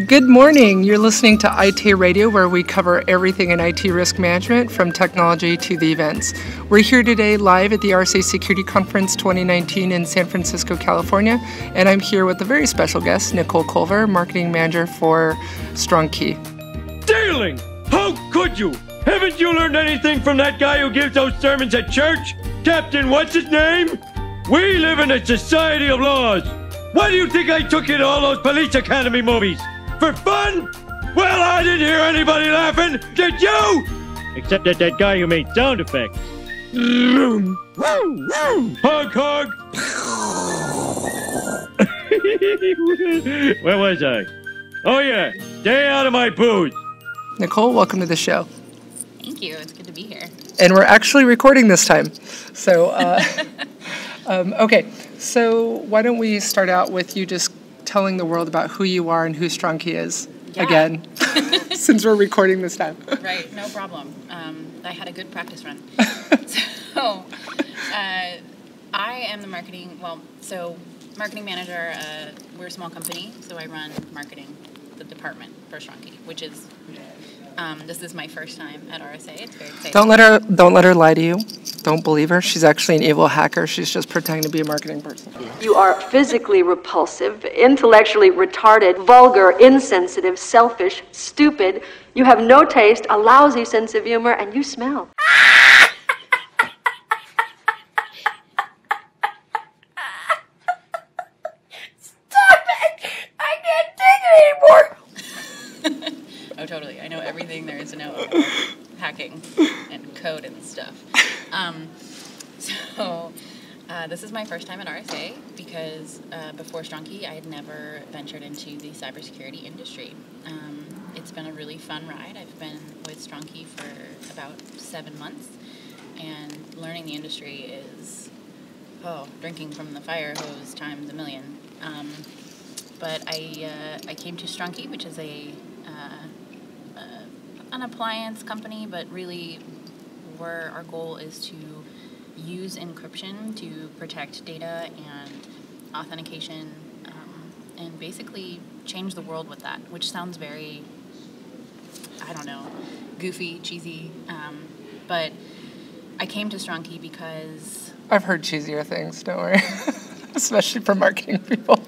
Good morning. You're listening to IT Radio, where we cover everything in IT risk management, from technology to the events. We're here today live at the RSAC Security Conference 2019 in San Francisco, California, and I'm here with a very special guest, Nicole Culver, Marketing Manager for StrongKey. Darling, how could you? Haven't you learned anything from that guy who gives those sermons at church? Captain what's his name? We live in a society of laws. Why do you think I took you to all those police academy movies? For fun? Well, I didn't hear anybody laughing, did you? Except that guy who made sound effects. Hug, hug. Where was I? Oh yeah, stay out of my booth. Nicole, welcome to the show. Thank you. It's good to be here. And we're actually recording this time. So, okay. So why don't we start out with you just telling the world about who you are and who StrongKey is again, since we're recording this time. Right, no problem. I had a good practice run. So, I am the marketing manager. We're a small company, so I run marketing, the department for StrongKey, which is, this is my first time at RSA. It's very exciting. Don't let her lie to you. Don't believe her. She's actually an evil hacker. She's just pretending to be a marketing person. You are physically repulsive, intellectually retarded, vulgar, insensitive, selfish, stupid. You have no taste, a lousy sense of humor, and you smell. Stop it! I can't take it anymore! Oh, totally. I know everything there is to know about hacking and code and stuff. This is my first time at RSA because before StrongKey, I had never ventured into the cybersecurity industry. It's been a really fun ride. I've been with StrongKey for about 7 months, and learning the industry is, drinking from the fire hose times a million. But I came to StrongKey, which is an appliance company, but really where our goal is to use encryption to protect data and authentication, and basically change the world with that, which sounds very, goofy, cheesy, but I came to StrongKey because... I've heard cheesier things, don't worry, especially for marketing people.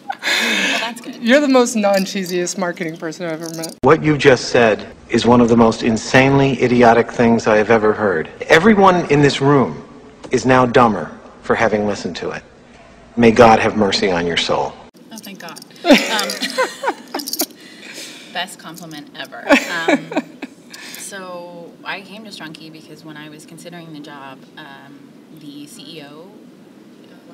Well, that's good. You're the most non-cheesiest marketing person I've ever met. What you just said is one of the most insanely idiotic things I have ever heard. Everyone in this room is now dumber for having listened to it. May God have mercy on your soul. Oh, thank God. Best compliment ever. So I came to StrongKey because when I was considering the job, the CEO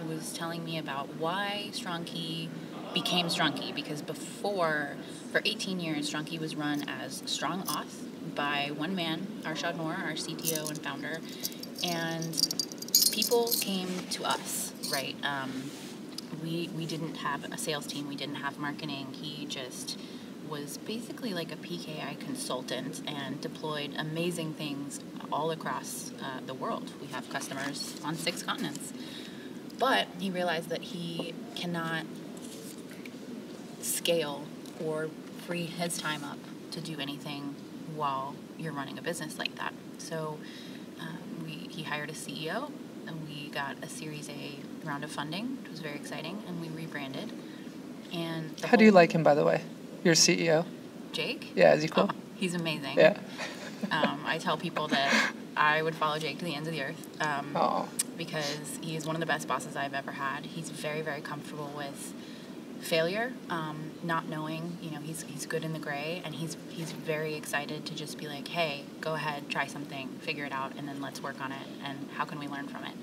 was telling me about why StrongKey became StrongKey, because before, for 18 years, StrongKey was run as StrongAuth by one man, Arshad Noor, our CTO and founder, and people came to us, right? We didn't have a sales team, we didn't have marketing. He just was basically like a PKI consultant and deployed amazing things all across the world. We have customers on 6 continents. But he realized that he cannot scale or free his time up to do anything while you're running a business like that. So he hired a CEO, and we got a Series A round of funding, which was very exciting, and we rebranded. And how do you like him, by the way? Your CEO? Jake? Yeah, is he cool? Oh, he's amazing. Yeah. I tell people that I would follow Jake to the ends of the earth because he is one of the best bosses I've ever had. He's very, very comfortable with failure, not knowing, he's good in the gray, and he's very excited to just be like, hey, go ahead, try something, figure it out, and then let's work on it, and how can we learn from it,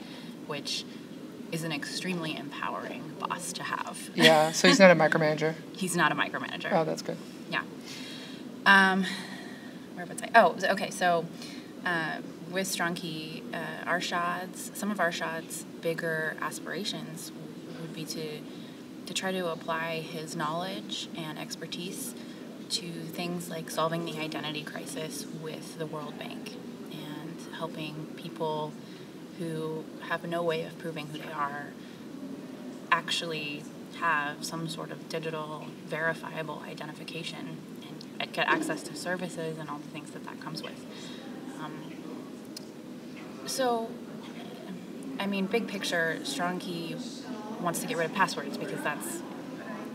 which is an extremely empowering boss to have. Yeah, so he's not a micromanager. He's not a micromanager. Oh, that's good. Yeah. Where was I? Oh, okay, so with StrongKey, some of Arshad's bigger aspirations would be to try to apply his knowledge and expertise to things like solving the identity crisis with the World Bank and helping people who have no way of proving who they are actually have some sort of digital verifiable identification and get access to services and all the things that comes with. So, I mean, big picture, StrongKey wants to get rid of passwords because that's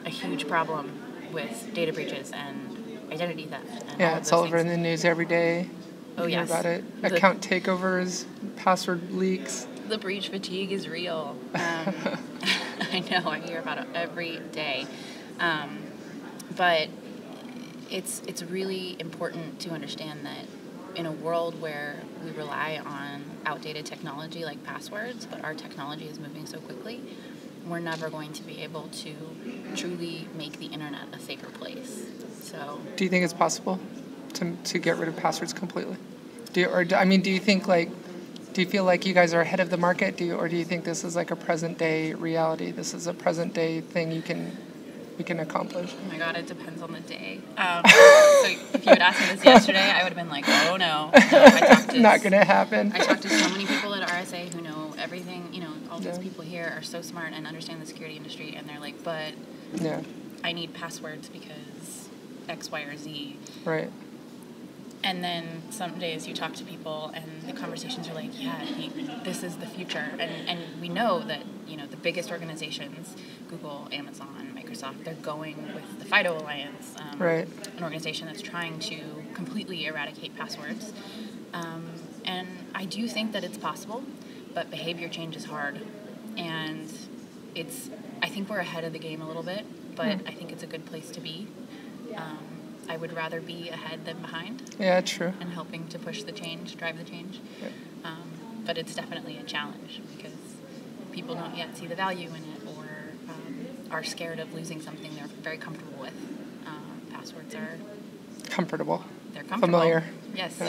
a huge problem with data breaches and identity theft. And Yeah, it's all over in the news every day. Oh, yes. About it. Account takeovers, password leaks. The breach fatigue is real. I know, I hear about it every day. But it's really important to understand that in a world where we rely on outdated technology like passwords, but our technology is moving so quickly, we're never going to be able to truly make the internet a safer place. So, do you think it's possible to get rid of passwords completely? Do you think do you feel like you guys are ahead of the market? Or do you think this is like a present day reality? This is a present day thing we can accomplish? Oh my God, it depends on the day. So if you had asked me this yesterday, I would have been like, oh no. Not going to happen. I talked to so many people at RSA who know everything. All these people here are so smart and understand the security industry, and they're like, but I need passwords because X, Y, or Z. Right. And then some days you talk to people and the conversations are like, yeah, this is the future. And we know that, the biggest organizations, Google, Amazon, Microsoft, they're going with the FIDO Alliance, right. An organization that's trying to completely eradicate passwords. And I do think that it's possible, but behavior change is hard. And I think we're ahead of the game a little bit, but I think it's a good place to be. I would rather be ahead than behind. Yeah, true. And helping to push the change, drive the change. Yeah. But it's definitely a challenge because people don't yet see the value in it or are scared of losing something they're very comfortable with. Passwords are... Comfortable. They're comfortable. Familiar. Yes.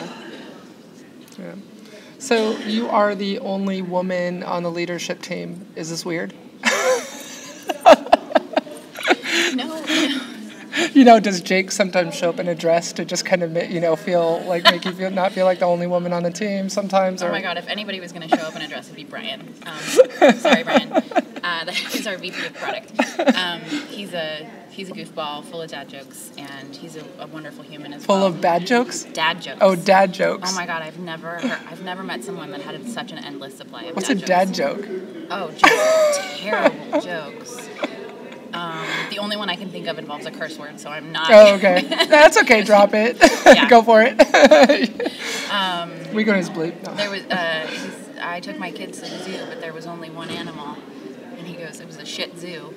Yeah. So you are the only woman on the leadership team. Is this weird? No. Does Jake sometimes show up in a dress to just kind of, make you not feel like the only woman on the team sometimes? Oh my God, if anybody was going to show up in a dress, it'd be Brian. Sorry, Brian. He's our VP of product. He's a goofball, full of dad jokes, and he's a wonderful human as well. Full of bad jokes? Dad jokes. Oh, dad jokes. Oh my God, I've never met someone that had such an endless supply of What's dad jokes. What's a dad joke? Oh, just terrible jokes. The only one I can think of involves a curse word, so I'm not... Oh, okay. That's okay, drop it. Go for it. We go to his bleep. No. There was, I took my kids to the zoo, but there was only one animal, and he goes, it was a shit zoo.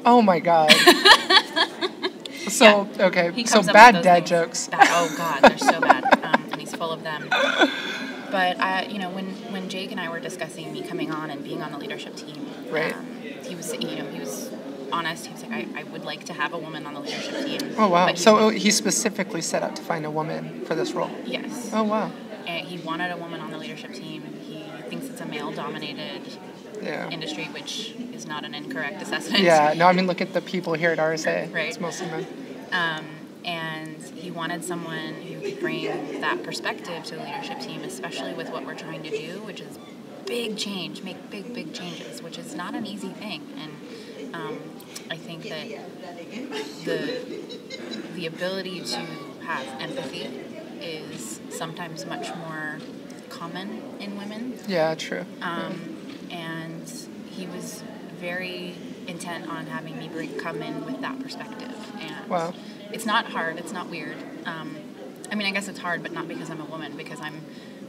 Oh my God. So, okay, so bad dad jokes. Oh God, they're so bad, and he's full of them. But, when Jake and I were discussing me coming on and being on the leadership team, right. He was honest. He was like, I would like to have a woman on the leadership team. Oh, wow. So he specifically set out to find a woman for this role? Yes. Oh, wow. And he wanted a woman on the leadership team. He thinks it's a male-dominated industry, which is not an incorrect assessment. Yeah, no, I mean, look at the people here at RSA. Right. It's mostly men. And he wanted someone who could bring that perspective to the leadership team, especially with what we're trying to do, which is big change, make big changes, which is not an easy thing. And I think that the ability to have empathy is sometimes much more common in women. Yeah, true. And he was very intent on having me come in with that perspective. And wow. It's not hard. It's not weird. I guess it's hard, but not because I'm a woman, because I'm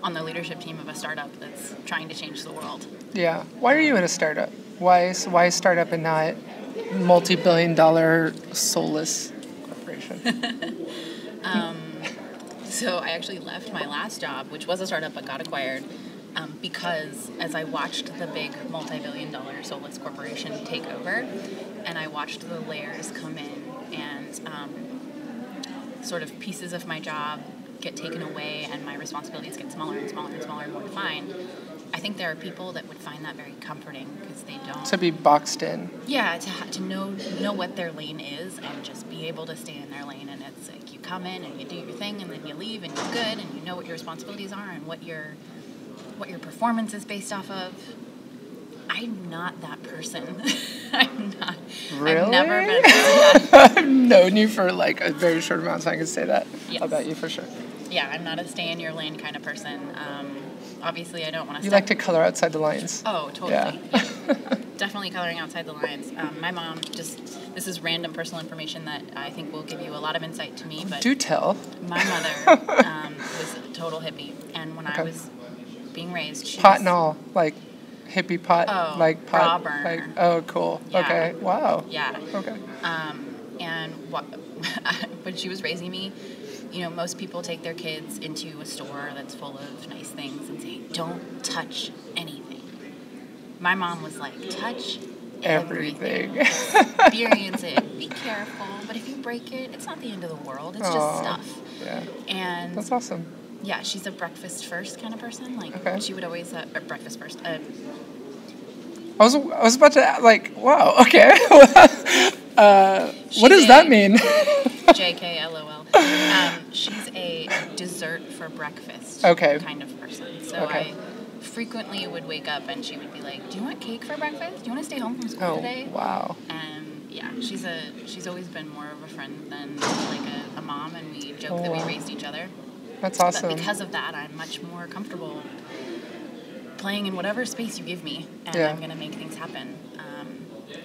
on the leadership team of a startup that's trying to change the world. Yeah. Why are you in a startup? Why startup and not multi-billion-dollar soulless corporation? So I actually left my last job, which was a startup but got acquired, because as I watched the big multi-billion-dollar soulless corporation take over, and I watched the layers come in and sort of pieces of my job get taken away and my responsibilities get smaller and smaller and smaller and more defined, I think there are people that would find that very comforting because they don't... To be boxed in. Yeah, to know what their lane is and just be able to stay in their lane. And it's like you come in and you do your thing and then you leave and you're good and you know what your responsibilities are and what your performance is based off of. I'm not that person. I'm not. Really? I've never been that. I've known you for like a very short amount of time. I can say that Yes. about you for sure. Yeah, I'm not a stay-in-your-lane kind of person. Obviously, I don't want to. You like to color outside the lines. Oh, totally. Yeah. Definitely coloring outside the lines. My mom this is random personal information that I think will give you a lot of insight to me. But Do tell. my mother was a total hippie. And when I was being raised, she Pot was, and all, like hippie pot, Oh, like pot. raw burner. Like, oh, cool. Yeah. Okay. Wow. Yeah. Okay. And when she was raising me, you know, most people take their kids into a store that's full of nice things and say, don't touch anything. My mom was like, touch everything. Experience it. Be careful. But if you break it, it's not the end of the world. It's just stuff. Yeah. And That's awesome. yeah, she's a breakfast first kind of person. Like, she would always, or breakfast first. I was about to, like, wow, okay. What does that mean? JKLOL. She's a dessert for breakfast kind of person. So I frequently would wake up and she would be like, do you want cake for breakfast? Do you want to stay home from school today? Wow. And yeah, she's always been more of a friend than like a mom, and we joke that we raised each other. That's awesome. But because of that, I'm much more comfortable playing in whatever space you give me, and I'm going to make things happen.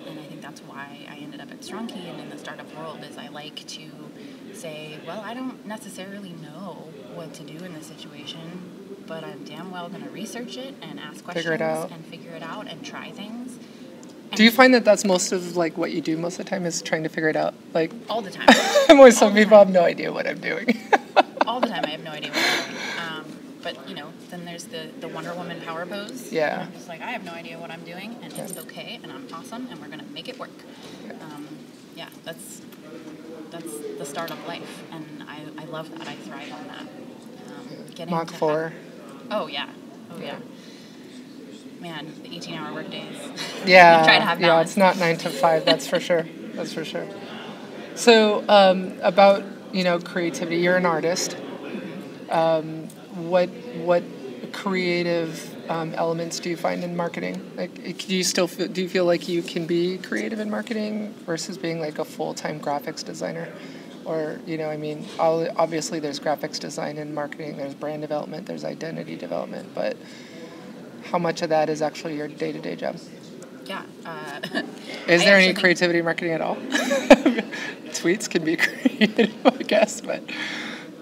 And I think that's why I ended up at StrongKey and in the startup world, is I like to say, well, I don't necessarily know what to do in this situation, but I'm damn well going to research it and ask questions and figure it out and try things. And do you find that that's most of like what you do most of the time, is trying to figure it out? Like all the time. Some people have no idea what I'm doing. All the time I have no idea what I'm doing. But, you know, then there's the Wonder Woman power pose. Yeah. And I'm just like, I have no idea what I'm doing, and it's okay, and I'm awesome, and we're going to make it work. That's the startup life, and I love that. I thrive on that. Mach 4. Oh, yeah. Man, the 18-hour work days. Yeah. Try to have balance. It's not 9 to 5, that's for sure. That's for sure. So, about, you know, creativity, you're an artist. What creative elements do you find in marketing? Like, do you feel like you can be creative in marketing versus being like a full-time graphics designer? Or, you know, I mean, obviously there's graphics design in marketing, there's brand development, there's identity development, but how much of that is actually your day-to-day job? Yeah. Is there any creativity in marketing at all? Tweets can be creative, I guess, but.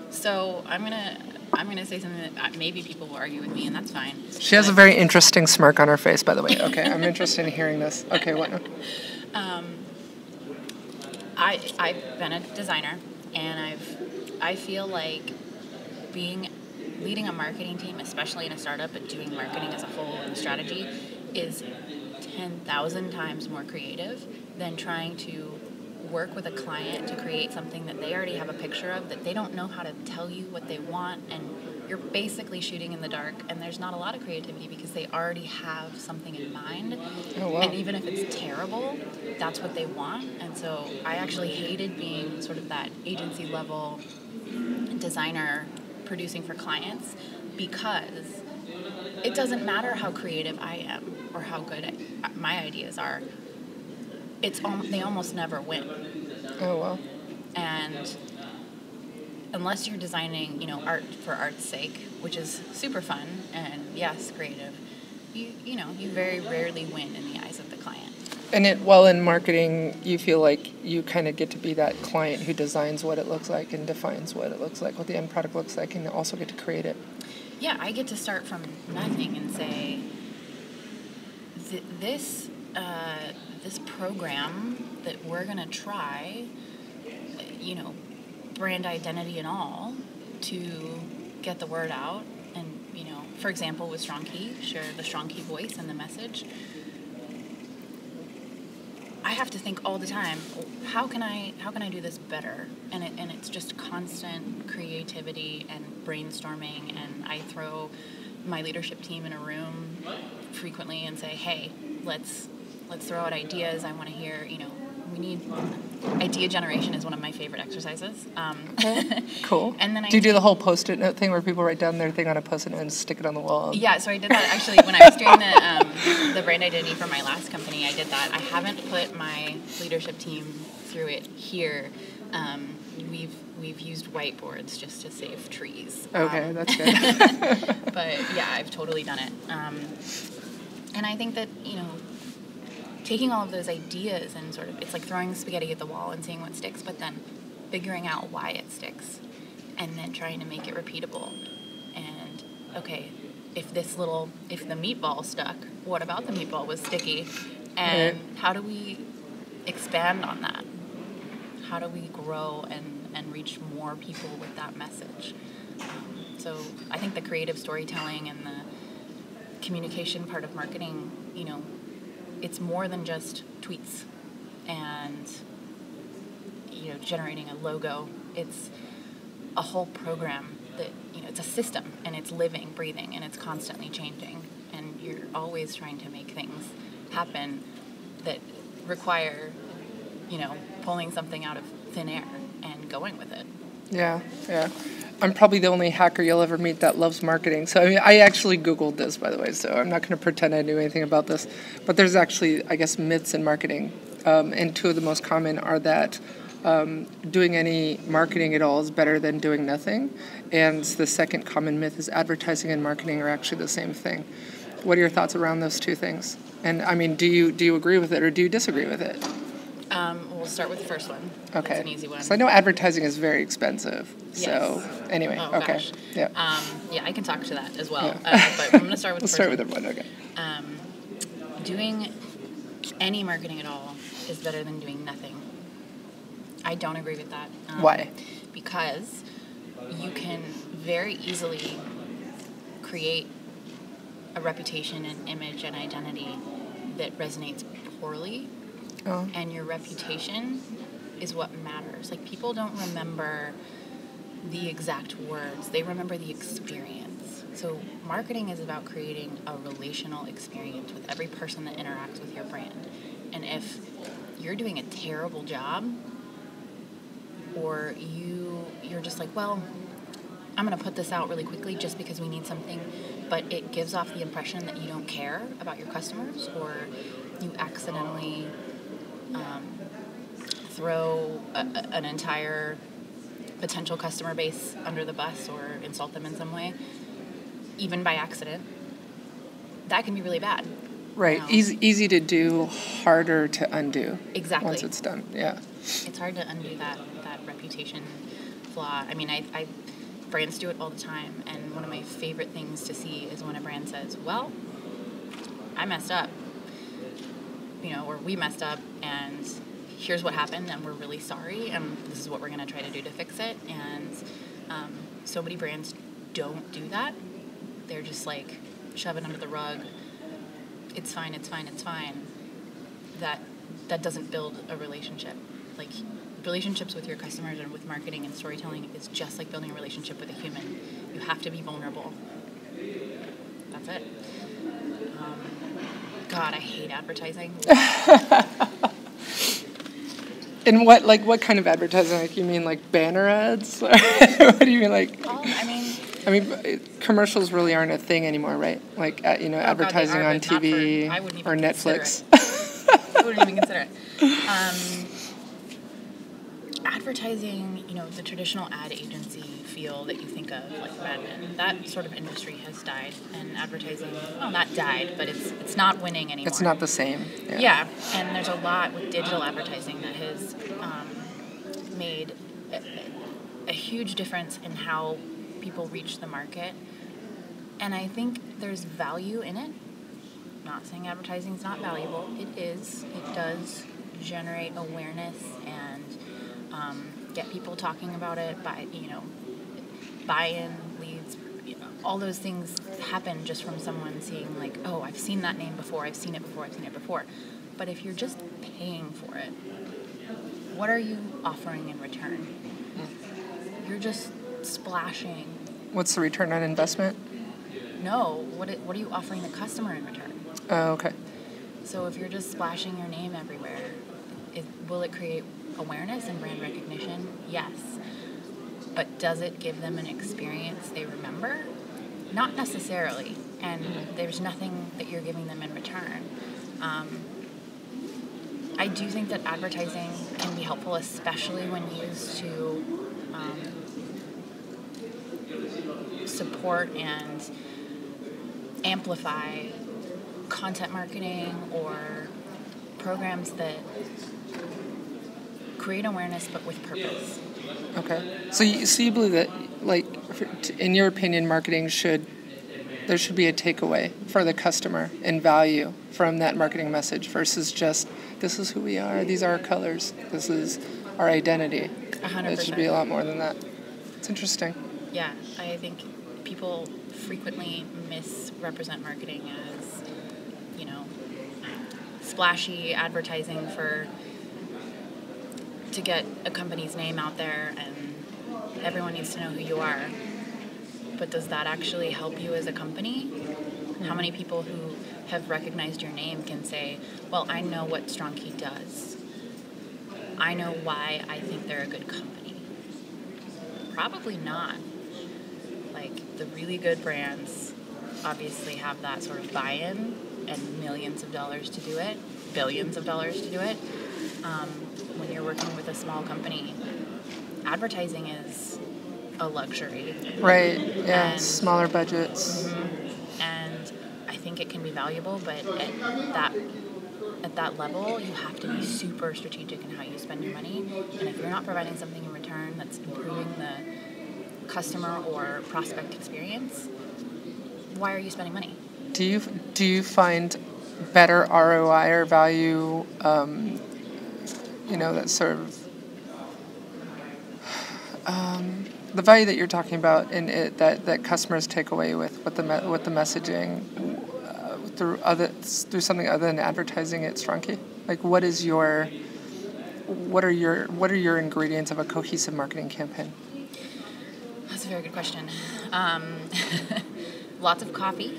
So I'm gonna say something that maybe people will argue with me, and that's fine. She has a very interesting smirk on her face, by the way. Okay, I'm interested in hearing this. Okay, what now? I've been a designer, and I feel like leading a marketing team, especially in a startup, but doing marketing as a whole and strategy, is 10,000 times more creative than trying to work with a client to create something that they already have a picture of, that they don't know how to tell you what they want, and you're basically shooting in the dark, and there's not a lot of creativity because they already have something in mind. Oh, wow. And even if it's terrible, that's what they want. And so I actually hated being sort of that agency level designer producing for clients, because it doesn't matter how creative I am or how good my ideas are. They almost never win. Oh, wow. And unless you're designing, you know, art for art's sake, which is super fun and yes, creative, you very rarely win in the eyes of the client. And in marketing, you feel like you kind of get to be that client who designs what it looks like and defines what it looks like, what the end product looks like, and also get to create it. Yeah, I get to start from nothing and say, this program that we're going to try, you know, brand identity and all, to get the word out. And, you know, for example, with StrongKey, share the StrongKey voice and the message. I have to think all the time, how can I do this better? And it's just constant creativity and brainstorming, and I throw my leadership team in a room frequently and say, hey, let's throw out ideas. I want to hear, you know, we need idea generation is one of my favorite exercises. Cool. And then do you do the whole Post-it note thing where people write down their thing on a Post-it note and stick it on the wall? Yeah, so I did that actually when I was doing the brand identity for my last company. I did that. I haven't put my leadership team through it here. We've used whiteboards just to save trees. Okay, that's good. But yeah, I've totally done it. And I think that, taking all of those ideas and sort of, it's like throwing spaghetti at the wall and seeing what sticks, but then figuring out why it sticks and then trying to make it repeatable. And, okay, if the meatball stuck, what about the meatball was sticky? And how do we expand on that? How do we grow and reach more people with that message? So I think the creative storytelling and the communication part of marketing, it's more than just tweets and, generating a logo. It's a whole program that, it's a system, and it's living, breathing, and it's constantly changing. And you're always trying to make things happen that require, pulling something out of thin air and going with it. Yeah. I'm probably the only hacker you'll ever meet that loves marketing. So I actually Googled this, by the way, so I'm not going to pretend I knew anything about this. But there's actually, I guess, myths in marketing. And two of the most common are that doing any marketing at all is better than doing nothing. And the second common myth is advertising and marketing are actually the same thing. What are your thoughts around those two things? And, do you agree with it or do you disagree with it? We'll start with the first one. Okay. That's an easy one. So I know advertising is very expensive. Yes. So anyway, okay. Gosh. Yeah. Yeah, I can talk to that as well. Yeah. But I'm going to start with the Let's first start with the one, okay. Doing any marketing at all is better than doing nothing. I don't agree with that. Why? Because you can very easily create a reputation and image and identity that resonates poorly. Oh. And your reputation is what matters. Like, people don't remember the exact words. They remember the experience. So marketing is about creating a relational experience with every person that interacts with your brand. And if you're doing a terrible job, or you're just like, well, I'm going to put this out really quickly just because we need something, but it gives off the impression that you don't care about your customers, or you accidentally throw an entire potential customer base under the bus or insult them in some way, even by accident, that can be really bad. Right. Easy to do, harder to undo. Exactly. Once it's done, yeah. It's hard to undo that reputation flaw. I mean, brands do it all the time, and one of my favorite things to see is when a brand says, well, I messed up, or we messed up, and here's what happened, and we're really sorry, and this is what we're going to try to do to fix it. And so many brands don't do that. They're just like, shove it under the rug. It's fine. That doesn't build a relationship. Like, relationships with your customers and with marketing and storytelling is just like building a relationship with a human. You have to be vulnerable. That's it. God, I hate advertising. And what kind of advertising? Like, you mean like banner ads? What do you mean, like? I mean, commercials really aren't a thing anymore, right? Like, advertising on TV or Netflix. I wouldn't even consider it. Advertising, the traditional ad agency feel that you think of, like Mad Men, that sort of industry has died, and advertising, well, not died, but it's not winning anymore. It's not the same. Yeah, and there's a lot with digital advertising that has made a huge difference in how people reach the market, and I think there's value in it. I'm not saying advertising is not valuable. It is. It does generate awareness and get people talking about it, buy-in, leads, all those things happen just from someone seeing, like, oh, I've seen that name before, I've seen it before. But if you're just paying for it, what are you offering in return? You're just splashing. What's the return on investment? No, what are you offering the customer in return? Oh, okay. So if you're just splashing your name everywhere, will it create awareness and brand recognition? Yes. But does it give them an experience they remember? Not necessarily. And there's nothing that you're giving them in return. I do think that advertising can be helpful, especially when used to support and amplify content marketing or programs that create awareness but with purpose. Okay. So you believe that, like, in your opinion, marketing there should be a takeaway for the customer and value from that marketing message versus just, this is who we are, these are our colors, this is our identity. 100%. It should be a lot more than that. It's interesting. Yeah, I think people frequently misrepresent marketing as, splashy advertising to get a company's name out there and everyone needs to know who you are. But does that actually help you as a company? How many people who have recognized your name can say, well, I know what StrongKey does. I know why I think they're a good company. Probably not. Like, the really good brands obviously have that sort of buy-in and millions of dollars to do it, billions of dollars to do it. When you're working with a small company, advertising is a luxury. Right, yeah, And, smaller budgets. Mm-hmm. And I think it can be valuable, but at that level, you have to be super strategic in how you spend your money. And if you're not providing something in return that's improving the customer or prospect experience, why are you spending money? Do you find better ROI or value, that sort of the value that you're talking about in it that customers take away with the messaging through something other than advertising at StrongKey? Like, what are your ingredients of a cohesive marketing campaign? That's a very good question. Lots of coffee.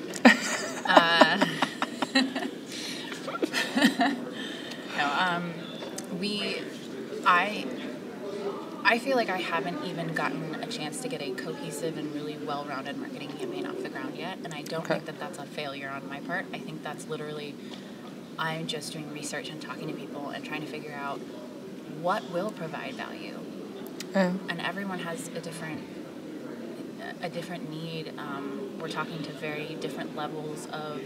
I feel like I haven't even gotten a chance to get a cohesive and really well-rounded marketing campaign off the ground yet, and I don't think that that's a failure on my part. I think that's literally, I'm just doing research and talking to people and trying to figure out what will provide value. And everyone has a different need. We're talking to very different levels of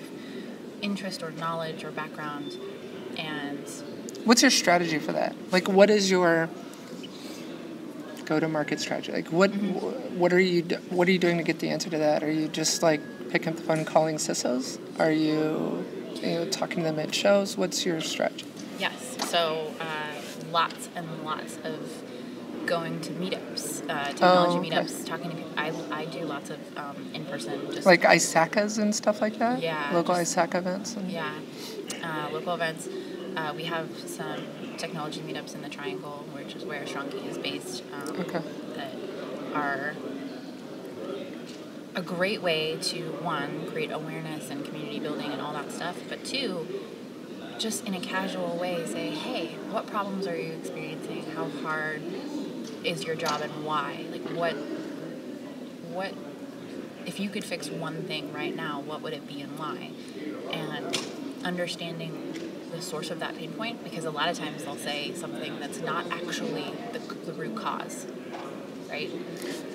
interest or knowledge or background. And what's your strategy for that? Like, what is your go-to-market strategy? Like, what are you doing to get the answer to that? Are you just like picking up the phone and calling CISOs? Are you talking to them at shows? What's your strategy? Yes. So lots and lots of going to meetups, technology meetups, talking to people. I do lots of in-person. Just like ISACAs and stuff like that? Yeah. Local ISACA events? Local events. We have some technology meetups in the Triangle, which is where StrongKey is based, that are a great way to, one, create awareness and community building and all that stuff, but two, just in a casual way say, hey, what problems are you experiencing? How hard is your job and why? Like, what if you could fix one thing right now, what would it be and why? And understanding the source of that pain point, because a lot of times they'll say something that's not actually the root cause, right?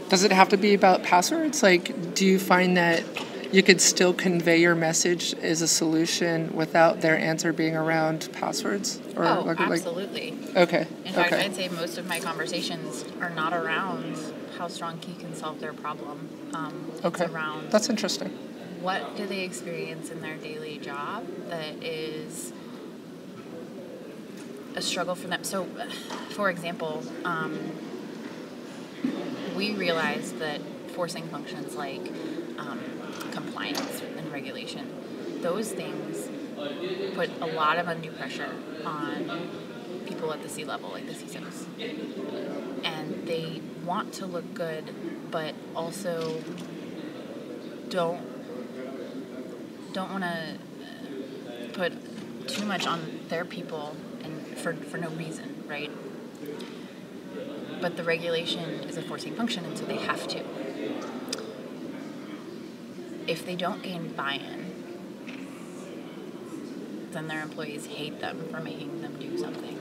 Does it have to be about passwords? Like, do you find that you could still convey your message as a solution without their answer being around passwords? Or absolutely. Okay. In fact, I'd say most of my conversations are not around how StrongKey can solve their problem. It's around, that's interesting. What do they experience in their daily job that is a struggle for them? So, for example, we realized that forcing functions like compliance and regulation, those things put a lot of undue pressure on people at the C-level, like the CISOs. And they want to look good, but also don't want to put too much on their people and for no reason, right? But the regulation is a forcing function, and so they have to. If they don't gain buy-in, then their employees hate them for making them do something.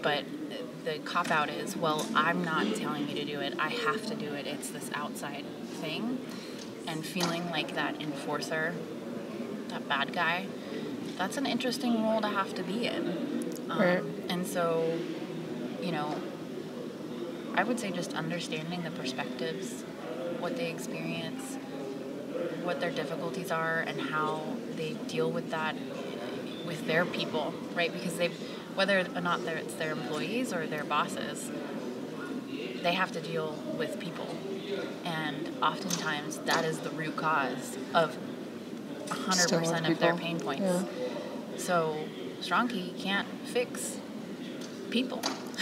But the cop-out is, well, I'm not telling you to do it, I have to do it, it's this outside thing. And feeling like that enforcer, that bad guy, that's an interesting role to have to be in. Right. And so, you know, I would say just understanding the perspectives, what they experience, what their difficulties are, and how they deal with that with their people, right? Because whether or not it's their employees or their bosses, they have to deal with people. And oftentimes that is the root cause of 100% of their pain points. Yeah. So StrongKey can't fix people.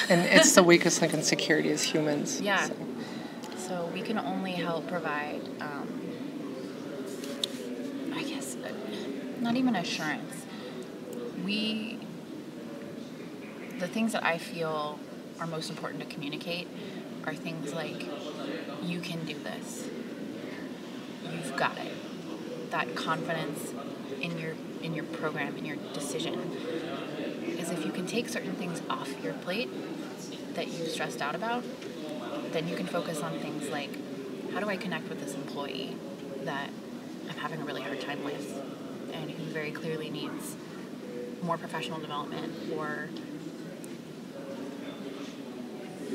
And it's the weakest link in security is humans. Yeah. So we can only help provide, I guess, not even assurance. The things that I feel are most important to communicate are things like, you can do this. You've got it. That confidence in your program, in your decision, is if you can take certain things off your plate that you've stressed out about, then you can focus on things like, how do I connect with this employee that I'm having a really hard time with and who very clearly needs more professional development, or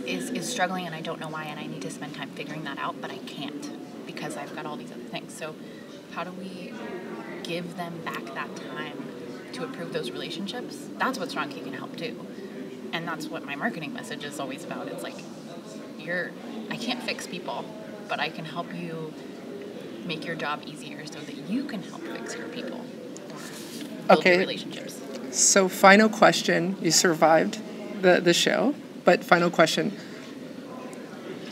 is struggling and I don't know why, and I need to spend time figuring that out, but I can't because I've got all these other things. So how do we give them back that time to improve those relationships? That's what StrongKey can help do. And that's what my marketing message is always about. It's like, I can't fix people, but I can help you make your job easier so that you can help fix your people. Build your relationships. So final question. You survived the show, but final question.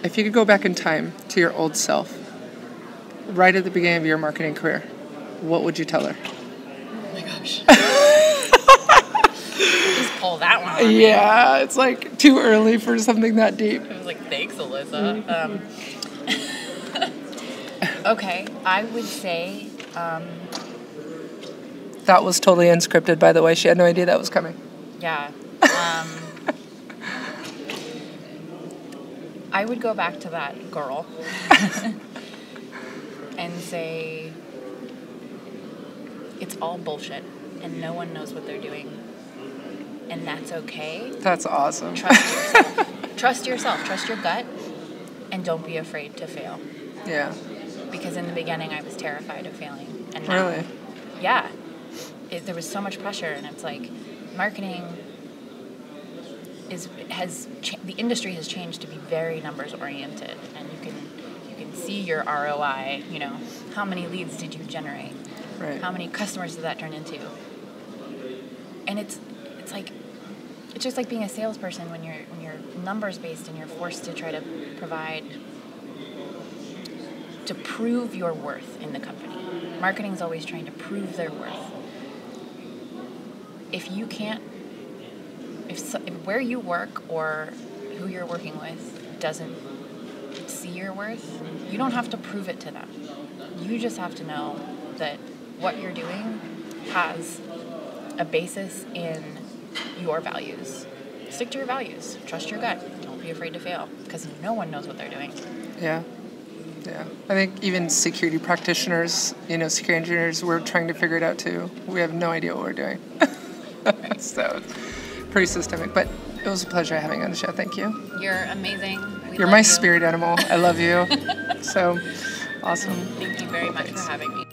If you could go back in time to your old self, right at the beginning of your marketing career, what would you tell her? Oh my gosh. Just pull that one on. Yeah, it's like too early for something that deep. I was like, thanks, Alyssa. Okay, I would say... that was totally unscripted, by the way. She had no idea that was coming. Yeah. I would go back to that girl and say, it's all bullshit, and no one knows what they're doing, and that's okay. That's awesome. Trust yourself. Trust yourself. Trust your gut, and don't be afraid to fail. Yeah. Because in the beginning, I was terrified of failing. And now, Really? Yeah. There was so much pressure, and it's like, marketing the industry has changed to be very numbers oriented, and you can see your ROI. You know, how many leads did you generate? Right. How many customers did that turn into? And it's just like being a salesperson when you're numbers based and you're forced to try to prove your worth in the company. Marketing's always trying to prove their worth. If you can't, if where you work or who you're working with doesn't see your worth, you don't have to prove it to them. You just have to know that what you're doing has a basis in your values. Stick to your values. Trust your gut. Don't be afraid to fail, because no one knows what they're doing. Yeah. Yeah. I think even security practitioners, security engineers, we're trying to figure it out too. We have no idea what we're doing. So pretty systemic. But it was a pleasure having you on the show. Thank you. You're amazing. You're my spirit animal. I love you. So awesome. Thank you very much for having me.